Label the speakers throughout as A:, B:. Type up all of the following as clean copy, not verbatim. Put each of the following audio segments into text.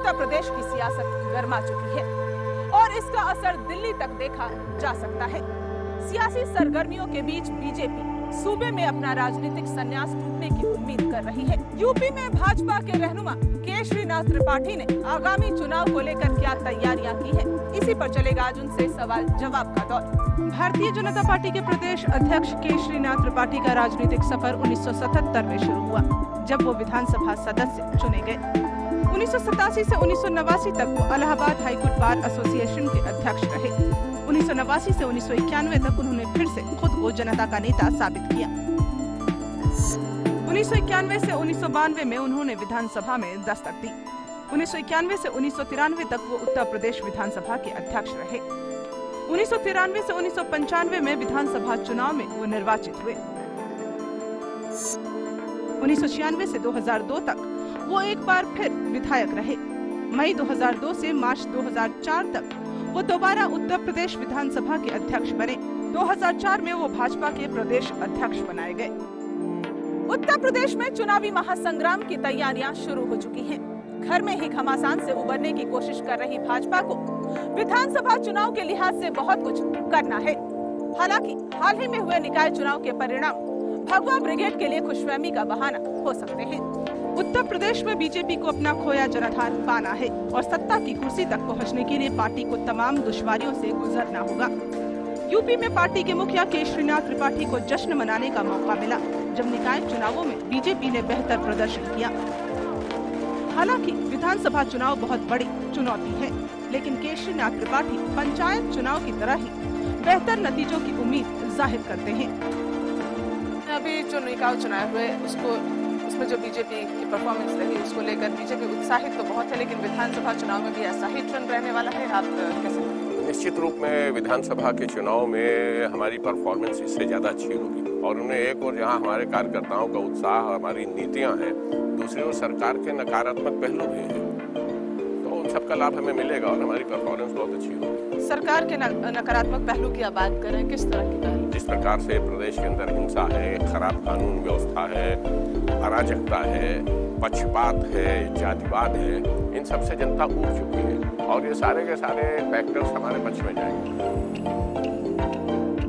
A: उत्तर प्रदेश की सियासत गर्मा चुकी है और इसका असर दिल्ली तक देखा जा सकता है। सियासी सरगर्मियों के बीच बीजेपी सूबे में अपना राजनीतिक संन्यास टूटने की उम्मीद कर रही है। यूपी में भाजपा के रहनुमा केशरीनाथ त्रिपाठी ने आगामी चुनाव को लेकर क्या तैयारियां की है, इसी पर चलेगा आज उनसे सवाल जवाब का दौर। भारतीय जनता पार्टी के प्रदेश अध्यक्ष केशरीनाथ त्रिपाठी का राजनीतिक सफर 1977 में शुरू हुआ, जब वो विधानसभा सदस्य चुने गए। 1987 से 1989 तक वो इलाहाबाद हाईकोर्ट बार एसोसिएशन के अध्यक्ष रहे। 1989 से 1991 तक उन्होंने फिर से खुद को जनता का नेता साबित किया। 1991 से 1992 में उन्होंने विधानसभा में दस्तक दी। 1991 से 1993 तक वो उत्तर प्रदेश विधानसभा के अध्यक्ष रहे। 1993 से 1995 में विधानसभा चुनाव में वो निर्वाचित हुए। 1996 से 2002 तक वो एक बार फिर विधायक रहे। मई 2002 से मार्च 2004 तक वो दोबारा उत्तर प्रदेश विधानसभा के अध्यक्ष बने। 2004 में वो भाजपा के प्रदेश अध्यक्ष बनाए गए। उत्तर प्रदेश में चुनावी महासंग्राम की तैयारियां शुरू हो चुकी हैं। घर में ही घमासान से उबरने की कोशिश कर रही भाजपा को विधानसभा चुनाव के लिहाज से बहुत कुछ करना है। हालांकि हाल ही में हुए निकाय चुनाव के परिणाम भगवा ब्रिगेड के लिए खुशफहमी का बहाना हो सकते हैं। उत्तर प्रदेश में बीजेपी को अपना खोया जनाधार पाना है और सत्ता की कुर्सी तक पहुंचने के लिए पार्टी को तमाम दुश्वारियों से गुजरना होगा। यूपी में पार्टी के मुखिया केशरीनाथ त्रिपाठी को जश्न मनाने का मौका मिला, जब निकाय चुनावों में बीजेपी ने बेहतर प्रदर्शन किया। हालांकि विधानसभा चुनाव बहुत बड़ी चुनौती है, लेकिन केशरीनाथ त्रिपाठी पंचायत चुनाव की तरह ही बेहतर नतीजों की उम्मीद जाहिर करते हैं।
B: अभी जो निकाय चुनाव हुए उसमें जो बीजेपी की परफॉर्मेंस रही उसको लेकर बीजेपी उत्साहित तो बहुत है, लेकिन विधानसभा चुनाव में भी ऐसा ही ट्रेंड रहने वाला है। आप कैसे?
C: निश्चित रूप में विधानसभा के चुनाव में हमारी परफॉर्मेंस इससे ज्यादा अच्छी होगी और उन्हें एक और जहां हमारे कार्यकर्ताओं का उत्साह, हमारी नीतियां हैं, दूसरी ओर सरकार के नकारात्मक पहलू भी हैं, तो उन सबका लाभ हमें मिलेगा और हमारी परफॉर्मेंस बहुत अच्छी होगी।
B: सरकार के नकारात्मक पहलू की आप बात करें, किस तरह की पहलू?
C: जिस प्रकार से प्रदेश के अंदर हिंसा है, खराब कानून व्यवस्था है, अराजकता है, पक्षपात है, जातिवाद है, इन सब से जनता ऊब चुकी है और ये सारे के सारे फैक्टर्स हमारे पक्ष में जाएंगे।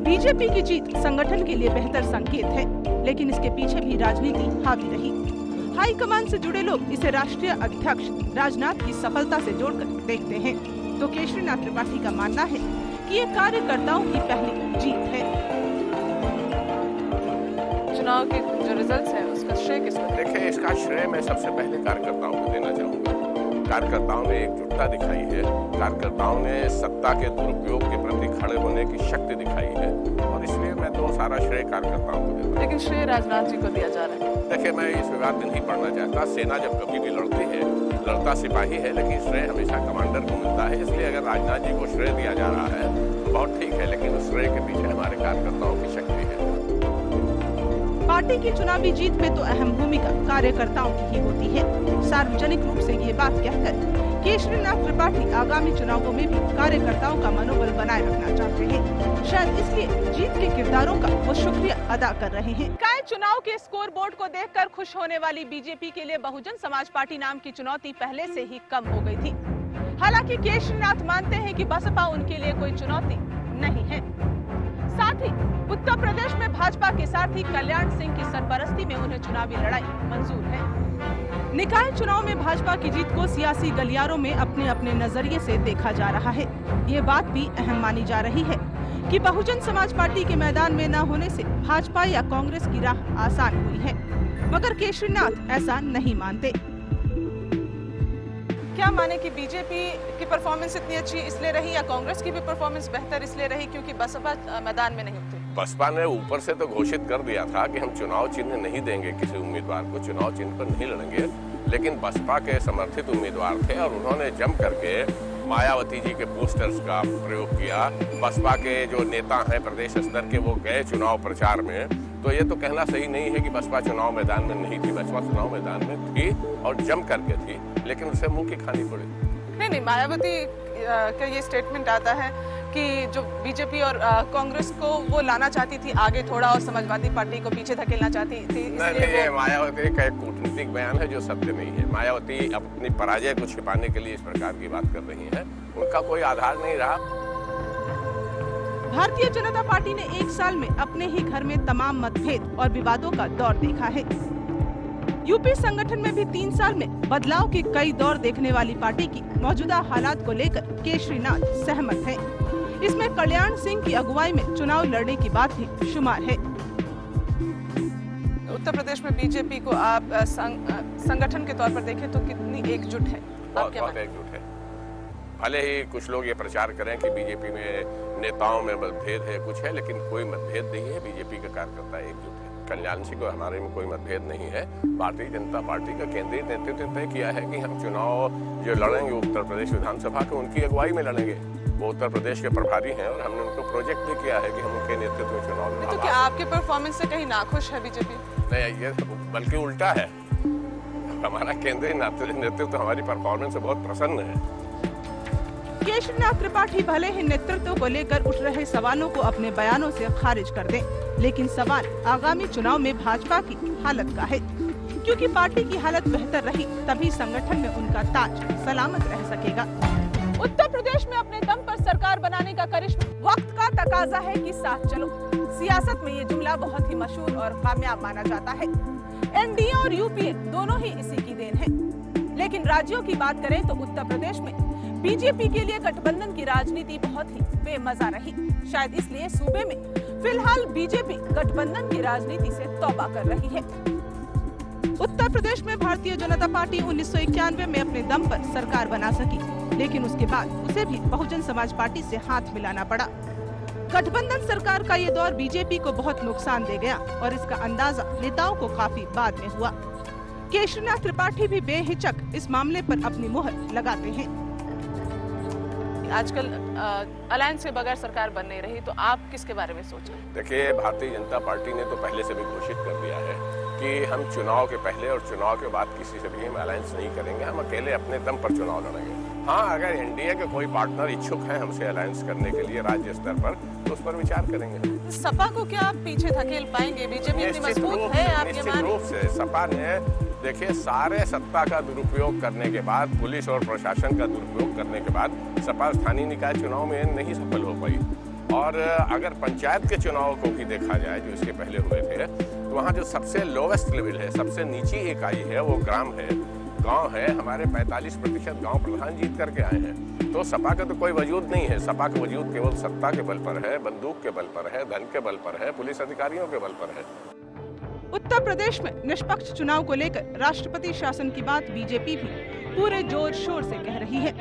A: बीजेपी की जीत संगठन के लिए बेहतर संकेत है, लेकिन इसके पीछे भी राजनीति हावी रही। हाईकमान से जुड़े लोग इसे राष्ट्रीय अध्यक्ष राजनाथ की सफलता से जोड़कर देखते हैं, तो केशरीनाथ त्रिपाठी का मानना है कि ये कार्यकर्ताओं की पहली जीत है।
B: चुनाव के जो रिजल्ट्स हैं उसका श्रेय किसको?
C: देखिए, इसका श्रेय मैं सबसे पहले कार्यकर्ताओं को देना चाहूँगा। कार्यकर्ताओं ने एकजुटता दिखाई है, कार्यकर्ताओं ने सत्ता के दुरुपयोग के प्रति खड़े होने की शक्ति दिखाई है और इसलिए मैं तो सारा श्रेय कार्यकर्ताओं को देता हूँ।
B: लेकिन श्रेय राजनाथ जी को दिया जा रहा है।
C: देखिए, मैं इस विवाद में नहीं पड़ना चाहता। सेना जब कभी भी लड़ती है, लड़ता सिपाही है, लेकिन श्रेय हमेशा कमांडर को मिलता है। इसलिए अगर राजनाथ जी को श्रेय दिया जा रहा है बहुत ठीक है, लेकिन उस श्रेय के पीछे हमारे कार्यकर्ताओं की शक्ति है।
A: पार्टी की चुनावी जीत में तो अहम भूमिका कार्यकर्ताओं की ही होती है। सार्वजनिक रूप से ये बात कहकर केशरीनाथ त्रिपाठी आगामी चुनावों में भी कार्यकर्ताओं का मनोबल बनाए रखना चाहते हैं। शायद इसलिए जीत के किरदारों का वो शुक्रिया अदा कर रहे हैं। निकाय चुनाव के स्कोर बोर्ड को देखकर खुश होने वाली बीजेपी के लिए बहुजन समाज पार्टी नाम की चुनौती पहले से ही कम हो गई थी। हालांकि केशरीनाथ मानते हैं कि बसपा उनके लिए कोई चुनौती नहीं है। साथ ही उत्तर प्रदेश में भाजपा के साथ ही कल्याण सिंह की सरपरस्ती में उन्हें चुनावी लड़ाई मंजूर है। निकाय चुनाव में भाजपा की जीत को सियासी गलियारों में अपने अपने नजरिए से देखा जा रहा है। ये बात भी अहम मानी जा रही है कि बहुजन समाज पार्टी के मैदान में न होने से भाजपा या कांग्रेस की राह आसान हुई है, मगर केशरीनाथ ऐसा नहीं मानते।
B: क्या माने कि बीजेपी की परफॉर्मेंस इतनी अच्छी इसलिए रही या कांग्रेस की भी परफॉर्मेंस बेहतर इसलिए रही क्योंकि बसपा मैदान में नहीं उतरी?
C: बसपा ने ऊपर से तो घोषित कर दिया था कि हम चुनाव चिन्ह नहीं देंगे किसी उम्मीदवार को, चुनाव चिन्ह पर नहीं लड़ेंगे, लेकिन बसपा के समर्थित उम्मीदवार थे और उन्होंने जम करके मायावती जी के पोस्टर्स का प्रयोग किया। बसपा के जो नेता हैं प्रदेश स्तर के, वो गए चुनाव प्रचार में, तो ये तो कहना सही नहीं है कि बसपा चुनाव मैदान में नहीं थी। बसपा चुनाव मैदान में थी और जम करके थी, लेकिन उसे मुंह की खानी पड़ी।
B: नहीं, मायावती का ये स्टेटमेंट आता है कि जो बीजेपी और कांग्रेस को वो लाना चाहती थी आगे थोड़ा और समाजवादी पार्टी को पीछे धकेलना चाहती थी,
C: नहीं, ये मायावती का एक कूटनीतिक बयान है जो सत्य नहीं है। मायावती अपनी पराजय को छिपाने के लिए इस प्रकार की बात कर रही है, उनका कोई आधार नहीं रहा।
A: भारतीय जनता पार्टी ने एक साल में अपने ही घर में तमाम मतभेद और विवादों का दौर देखा है। यूपी संगठन में भी 3 साल में बदलाव के कई दौर देखने वाली पार्टी की मौजूदा हालात को लेकर केशरीनाथ सहमत हैं। इसमें कल्याण सिंह की अगुवाई में चुनाव लड़ने की बात भी शुमार है।
B: उत्तर प्रदेश में बीजेपी को आप संगठन के तौर पर देखें तो कितनी एकजुट है?
C: बहुत एकजुट है। भले ही कुछ लोग ये प्रचार करें कि बीजेपी में नेताओं में मतभेद है, कुछ है, लेकिन कोई मतभेद नहीं है। बीजेपी का कार्यकर्ता एकजुट है। कल्याण सिंह को हमारे में कोई मतभेद नहीं है। भारतीय जनता पार्टी का केंद्रीय नेतृत्व तय किया है कि हम चुनाव जो लड़ेंगे उत्तर प्रदेश विधानसभा के उनकी अगुवाई में लड़ेंगे। वो उत्तर प्रदेश के प्रभारी हैं और हमने उनको प्रोजेक्ट भी किया है कि हम उनके नेतृत्व में चुनाव लड़ेंगे।
B: तो क्या आपके परफॉर्मेंस से कहीं नाखुश है बीजेपी?
C: नहीं, ये बल्कि उल्टा है। हमारा केंद्रीय नेतृत्व हमारी परफॉर्मेंस से बहुत प्रसन्न है।
A: केशरीनाथ त्रिपाठी भले ही नेतृत्व को लेकर उठ रहे सवालों को अपने बयानों से खारिज कर दें, लेकिन सवाल आगामी चुनाव में भाजपा की हालत का है, क्योंकि पार्टी की हालत बेहतर रही तभी संगठन में उनका ताज सलामत रह सकेगा। उत्तर प्रदेश में अपने दम पर सरकार बनाने का करिश्मा वक्त का तकाजा है कि साथ चलो। सियासत में ये जुमला बहुत ही मशहूर और कामयाब माना जाता है। एनडीए और यूपीए दोनों ही इसी की देन है। लेकिन राज्यों की बात करें तो उत्तर प्रदेश में बीजेपी के लिए गठबंधन की राजनीति बहुत ही बेमजा रही। शायद इसलिए सूबे में फिलहाल बीजेपी गठबंधन की राजनीति से तौबा कर रही है। उत्तर प्रदेश में भारतीय जनता पार्टी 1991 में अपने दम पर सरकार बना सकी, लेकिन उसके बाद उसे भी बहुजन समाज पार्टी से हाथ मिलाना पड़ा। गठबंधन सरकार का ये दौर बीजेपी को बहुत नुकसान दे गया और इसका अंदाजा नेताओं को काफी बाद में हुआ। केशरीनाथ त्रिपाठी भी बेहिचक इस मामले पर अपनी मुहर लगाते हैं।
B: आजकल अलायंस के बगैर सरकार बन नहीं रही, तो आप किसके बारे में सोच रहे हैं?
C: देखिए, भारतीय जनता पार्टी ने तो पहले से भी घोषित कर दिया है कि हम चुनाव के पहले और चुनाव के बाद किसी से भी हम अलायंस नहीं करेंगे। हम अकेले अपने दम पर चुनाव लड़ेंगे। हाँ, अगर एनडीए के कोई पार्टनर इच्छुक है हमसे अलायंस करने के लिए राज्य स्तर पर, तो उस पर विचार करेंगे।
B: सपा को क्या आप पीछे धकेल पाएंगे? बीजेपी इतनी मजबूत है आपके
C: निश्चित रूप से। सपा ने देखिए सारे सत्ता का दुरुपयोग करने के बाद, पुलिस और प्रशासन का दुरुपयोग करने के बाद सपा स्थानीय निकाय चुनाव में नहीं सफल हो पाई। और अगर पंचायत के चुनाव को भी देखा जाए जो इसके पहले हुए थे, तो वहाँ जो सबसे लोवेस्ट लेवल है, सबसे नीची इकाई है, वो ग्राम है, गांव है। हमारे 45% गांव प्रधान जीत करके आए हैं। तो सपा का तो कोई वजूद नहीं है। सपा का वजूद केवल सत्ता के बल पर है, बंदूक के बल पर है, धन के बल पर है, पुलिस अधिकारियों के बल पर है।
A: उत्तर प्रदेश में निष्पक्ष चुनाव को लेकर राष्ट्रपति शासन की बात बीजेपी भी पूरे जोर शोर से कह रही है।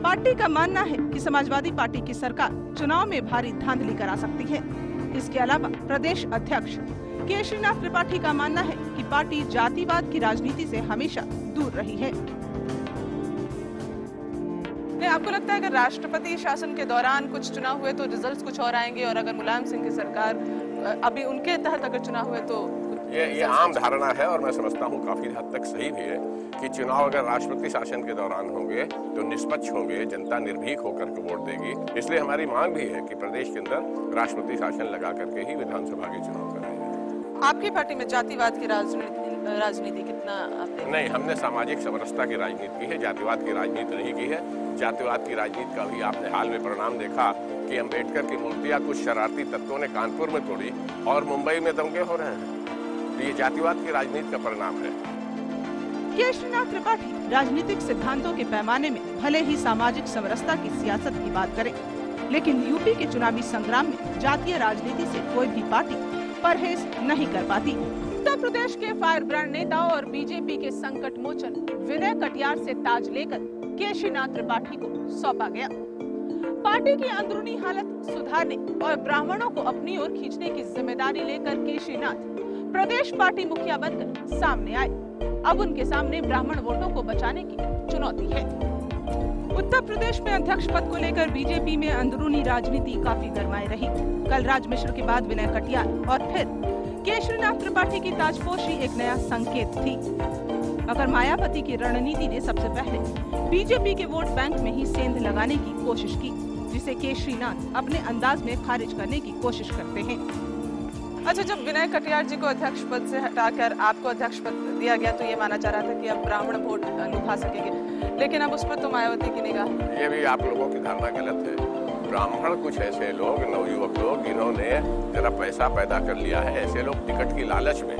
A: पार्टी का मानना है कि समाजवादी पार्टी की सरकार चुनाव में भारी धांधली करा सकती है। इसके अलावा प्रदेश अध्यक्ष केशरीनाथ त्रिपाठी का मानना है कि पार्टी जातिवाद की राजनीति से हमेशा दूर रही है।
B: आपको लगता है कि राष्ट्रपति शासन के दौरान कुछ चुनाव हुए तो रिजल्ट्स कुछ और आएंगे, और अगर मुलायम सिंह की सरकार अभी उनके तहत अगर चुनाव हुए तो
C: ये आम धारणा है और मैं समझता हूँ काफी हद तक सही भी है कि चुनाव अगर राष्ट्रपति शासन के दौरान होंगे तो निष्पक्ष होंगे, जनता निर्भीक होकर के वोट देगी। इसलिए हमारी मांग भी है कि प्रदेश के अंदर राष्ट्रपति शासन लगा करके ही विधानसभा के चुनाव कराए जाए।
B: आपकी पार्टी में जातिवाद की राजनीति कितना आपने?
C: नहीं, हमने सामाजिक समरसता की राजनीति की है, जातिवाद की राजनीति नहीं की है। जातिवाद की राजनीति का भी आपने हाल में परिणाम देखा कि अम्बेडकर की मूर्तियां कुछ शरारती तत्वों ने कानपुर में तोड़ी और मुंबई में दंगे हो रहे हैं। तो ये जातिवाद की राजनीति का परिणाम है।
A: केशरीनाथ त्रिपाठी राजनीतिक सिद्धांतों के पैमाने में भले ही सामाजिक समरसता की सियासत की बात करें, लेकिन यूपी के चुनावी संग्राम में जातीय राजनीति से कोई भी पार्टी परहेज नहीं कर पाती। उत्तर प्रदेश के फायर ब्रांड नेताओं और बीजेपी के संकट मोचन विनय कटियार से ताज लेकर केशरीनाथ त्रिपाठी को सौंपा गया। पार्टी की अंदरूनी हालत सुधारने और ब्राह्मणों को अपनी ओर खींचने की जिम्मेदारी लेकर केशरीनाथ प्रदेश पार्टी मुखिया बनकर सामने आए। अब उनके सामने ब्राह्मण वोटों को बचाने की चुनौती है। उत्तर प्रदेश में अध्यक्ष पद को लेकर बीजेपी में अंदरूनी राजनीति काफी गरमाई रही। कलराज मिश्र के बाद विनय कटियार और फिर केशरीनाथ त्रिपाठी की ताजपोशी एक नया संकेत थी। मगर मायावती की रणनीति ने सबसे पहले बीजेपी के वोट बैंक में ही सेंध लगाने की कोशिश की, जिसे केशरीनाथ अपने अंदाज में खारिज करने की कोशिश करते हैं।
B: अच्छा, जब विनय कटियार जी को अध्यक्ष पद से हटाकर आपको अध्यक्ष पद दिया गया तो ये माना जा रहा था कि अब ब्राह्मण वोट लुभा सकेंगे, लेकिन अब उस पर तो मायावती की निगाह।
C: ये भी आप लोगों की धारणा गलत है। ब्राह्मण कुछ ऐसे लोग, नवयुवक लोग, इन्होंने जरा पैसा पैदा कर लिया है। ऐसे लोग टिकट की लालच में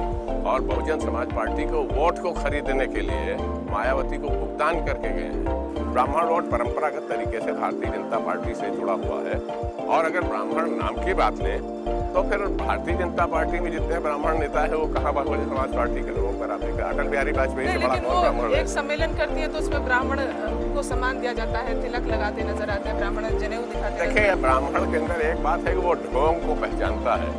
C: और बहुजन समाज पार्टी को वोट को खरीदने के लिए मायावती को भुगतान करके गए हैं। ब्राह्मण वोट परंपरागत तरीके से भारतीय जनता पार्टी से जुड़ा हुआ है। और अगर ब्राह्मण नाम की बात लें तो फिर भारतीय जनता पार्टी में जितने ब्राह्मण नेता है वो कहाँ बहुजन समाज पार्टी के लोगों पर आते हैं? अटल बिहारी वाजपेयी से बड़ा कौन ब्राह्मण है?
B: एक सम्मेलन करती है तो उसमें ब्राह्मण को सम्मान दिया जाता है, तिलक लगाते नजर आते हैं, ब्राह्मण जनेऊ दिखाते हैं।
C: देखिए, ब्राह्मण के अंदर एक बात है कि वो ढोंग को पहचानता है,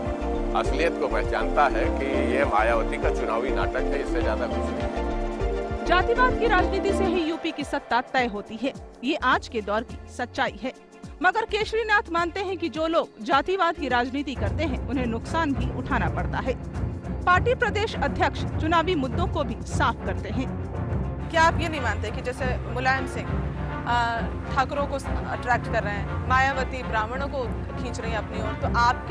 C: असलियत को पहचानता है कि ये मायावती का चुनावी नाटक है, इससे ज्यादा कुछ नहीं।
A: जातिवाद की राजनीति से ही यूपी की सत्ता तय होती है, ये आज के दौर की सच्चाई है। मगर केशरीनाथ मानते हैं कि जो लोग जातिवाद की राजनीति करते हैं उन्हें नुकसान भी उठाना पड़ता है। पार्टी प्रदेश अध्यक्ष चुनावी मुद्दों को भी साफ करते हैं।
B: क्या आप ये नहीं मानते कि जैसे मुलायम सिंह ठाकुरों को अट्रैक्ट कर रहे हैं, मायावती ब्राह्मणों को खींच रही है अपनी ओर, तो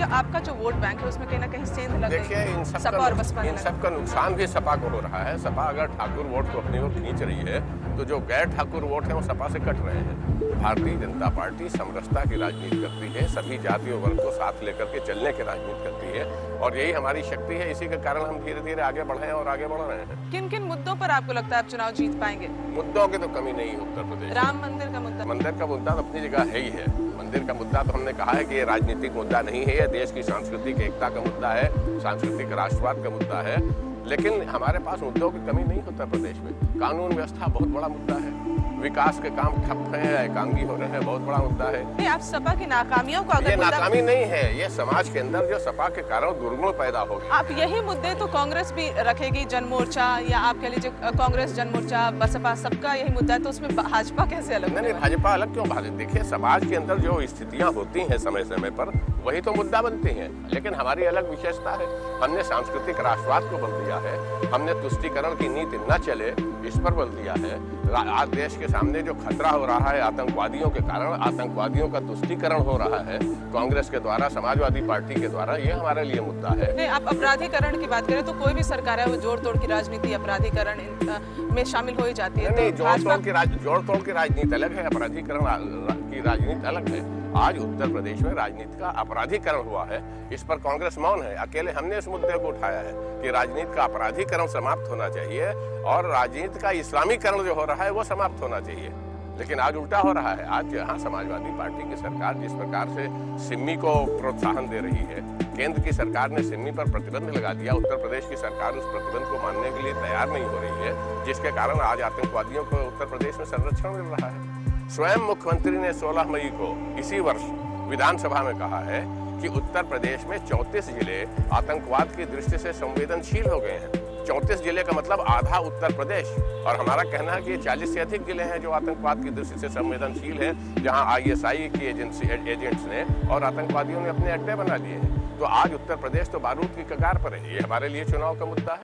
B: आपका जो वोट बैंक है उसमें कहीं ना कहीं सेंध लग गई?
C: देखिए, इन सब का नुकसान भी सपा को हो रहा है। सपा अगर ठाकुर वोट को अपनी ओर खींच रही है तो जो गैर ठाकुर वोट है वो सपा से कट रहे हैं। भारतीय जनता पार्टी समरसता की राजनीति करती है, सभी जाति और वर्ग को साथ लेकर के चलने की राजनीति करती है और यही हमारी शक्ति है। इसी के कारण हम धीरे धीरे आगे बढ़े और आगे बढ़ रहे हैं।
B: किन किन मुद्दों पर आपको लगता है आप चुनाव जीत पाएंगे?
C: मुद्दों की तो कमी नहीं है उत्तर प्रदेश।
B: राम मंदिर का मुद्दा?
C: मंदिर का मुद्दा तो अपनी जगह है ही है। मंदिर का मुद्दा तो हमने कहा है कि ये राजनीतिक मुद्दा नहीं है, ये देश की सांस्कृतिक एकता का मुद्दा है, सांस्कृतिक राष्ट्रवाद का मुद्दा है। लेकिन हमारे पास मुद्दों की कमी नहीं उत्तर प्रदेश में। कानून व्यवस्था बहुत बड़ा मुद्दा है, विकास के काम ठप हैं, एकांगी हो रहे हैं, बहुत बड़ा मुद्दा है।
B: आप सपा की नाकामियों को अगर
C: ये नाकामी नहीं है, ये समाज के अंदर जो सपा के कारण दुर्गुण पैदा हो गए।
B: आप यही मुद्दे तो कांग्रेस भी रखेगी, जनमोर्चा या आप कह लीजिए कांग्रेस, जनमोर्चा, बसपा, सबका यही मुद्दा है, तो उसमें भाजपा कैसे अलग?
C: नहीं, भाजपा अलग क्यों? देखिए, समाज के अंदर जो स्थितियां होती हैं समय समय पर वही तो मुद्दा बनती हैं। लेकिन हमारी अलग विशेषता है, हमने सांस्कृतिक राष्ट्रवाद को बल दिया है, हमने तुष्टीकरण की नीति न चले इस पर बल दिया है। आज देश के सामने जो खतरा हो रहा है आतंकवादियों के कारण, आतंकवादियों का तुष्टीकरण हो रहा है कांग्रेस के द्वारा, समाजवादी पार्टी के द्वारा, ये हमारे लिए मुद्दा है।
B: नहीं, आप अपराधीकरण की बात करें तो कोई भी सरकार है वो जोड़ तोड़ की राजनीति अपराधीकरण में शामिल हो ही जाती है।
C: नहीं, जोड़ तोड़ की राजनीति अलग है, अपराधीकरण की राजनीति अलग है। आज उत्तर प्रदेश में राजनीति का अपराधीकरण हुआ है, इस पर कांग्रेस मौन है। अकेले हमने इस मुद्दे को उठाया है कि राजनीति का अपराधीकरण समाप्त होना चाहिए और राजनीति का इस्लामीकरण जो हो रहा है वो समाप्त होना चाहिए। लेकिन आज उल्टा हो रहा है। आज यहाँ समाजवादी पार्टी की सरकार जिस प्रकार से सिम्मी को प्रोत्साहन दे रही है, केंद्र की सरकार ने सिम्मी पर प्रतिबंध लगा दिया, उत्तर प्रदेश की सरकार उस प्रतिबंध को मानने के लिए तैयार नहीं हो रही है, जिसके कारण आज आतंकवादियों को उत्तर प्रदेश में संरक्षण मिल रहा है। स्वयं मुख्यमंत्री ने 16 मई को इसी वर्ष विधानसभा में कहा है कि उत्तर प्रदेश में 34 जिले आतंकवाद की दृष्टि से संवेदनशील हो गए हैं। 34 जिले का मतलब आधा उत्तर प्रदेश। और हमारा कहना है कि 40 से अधिक जिले हैं जो आतंकवाद की दृष्टि से संवेदनशील है, जहां ISI की एजेंट्स ने और आतंकवादियों ने अपने अड्डे बना लिए हैं। तो आज उत्तर प्रदेश तो बारूद की कगार पर है। ये हमारे लिए चुनाव का मुद्दा है।